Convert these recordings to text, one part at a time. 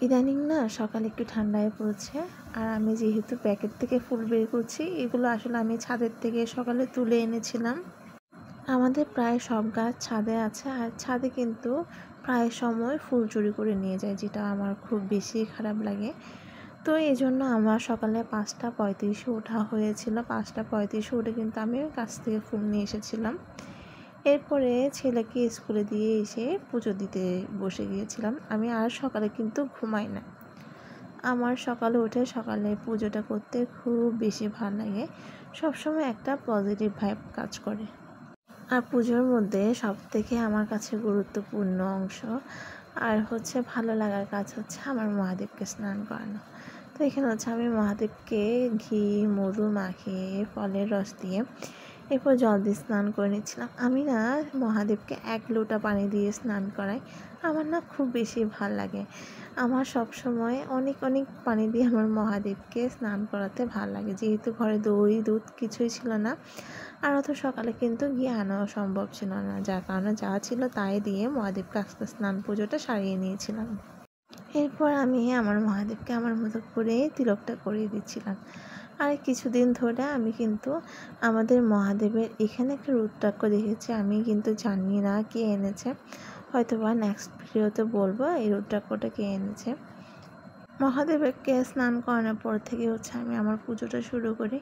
ইদানিং না সকালে একটু ঠান্ডায় পড়েছে, আর আমি যেহেতু প্যাকেট থেকে ফুল বের করছি, এগুলো আসলে আমি ছাদের থেকে সকালে তুলে এনেছিলাম। আমাদের প্রায় সব গাছ ছাদে আছে, আর ছাদে কিন্তু প্রায় সময় ফুল চুরি করে নিয়ে যায়, যেটা আমার খুব বেশি খারাপ লাগে। তো এই জন্য আমার সকালে 5:35 ওঠা হয়েছিল। 5:35 উঠে কিন্তু আমি গাছ থেকে ফুল নিয়ে এসেছিলাম। এরপরে ছেলেকে স্কুলে দিয়ে এসে পুজো দিতে বসে গিয়েছিলাম। আমি আর সকালে কিন্তু ঘুমাই না। আমার সকালে উঠে সকালে পুজোটা করতে খুব বেশি ভালো লাগে। সবসময় একটা পজিটিভ ভাইব কাজ করে। আর পুজোর মধ্যে সবথেকে আমার কাছে গুরুত্বপূর্ণ অংশ আর ভালো লাগার কাজ হচ্ছে আমার মহাদেবকে স্নান করানো। তো এখানে আমি মহাদেবকে ঘি মধু মাখিয়ে ফলের রস দিয়ে এরপর জল দিয়ে স্নান করে নিচ্ছিলাম। আমি না মহাদেবকে 1 লোটা পানি দিয়ে স্নান করাই। আমার না খুব বেশি ভাল লাগে। আমার সবসময় অনেক পানি দিয়ে আমার মহাদেবকে স্নান করাতে ভাল লাগে, যেহেতু ঘরে দই দুধ কিছুই ছিল না, আর অত সকালে কিন্তু গিয়ে আনাও সম্ভব ছিল না, যার কারণে যা ছিল তাই দিয়ে মহাদেবকে আজকে স্নান পুজোটা সারিয়ে নিয়েছিলাম। এরপর আমি আমার মহাদেবকে আমার মতো করে তিলকটা করিয়ে দিচ্ছিলাম। আর কিছুদিন ধরে আমি কিন্তু আমাদের মহাদেবের এখানে একটা রুদ্রাক্ষ দেখেছি। আমি কিন্তু জানি না কে এনেছে, হয়তোবা নেক্সট ভিডিওতে বলবো এই রুদ্রাক্ষটা কে এনেছে। মহাদেবকে স্নান করানোর পর থেকে আমি আমার পুজোটা শুরু করি।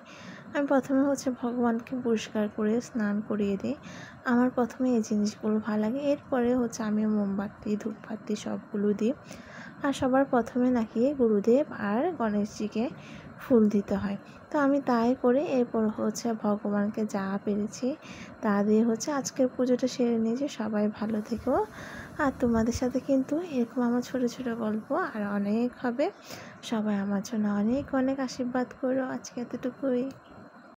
আমি প্রথমে ভগবানকে পরিষ্কার করে স্নান করিয়ে দিই। আমার প্রথমে এই জিনিসগুলো ভালো লাগে। এরপরে আমি মোমবাতি ধূপবাতি সবগুলো দিই। আর সবার প্রথমে নাকি গুরুদেব আর গণেশজিকে ফুল দিতে হয়। তো আমি তাই করে এরপর ভগবানকে যা পেরেছি তা দিয়ে আজকের পুজোটা সেরে নিয়েছি। সবাই ভালো থেকো। আর তোমাদের সাথে কিন্তু এরকম আমার ছোট ছোট গল্প আর অনেক হবে। সবাই আমার জন্য অনেক আশীর্বাদ করো। আজকে এতটুকুই।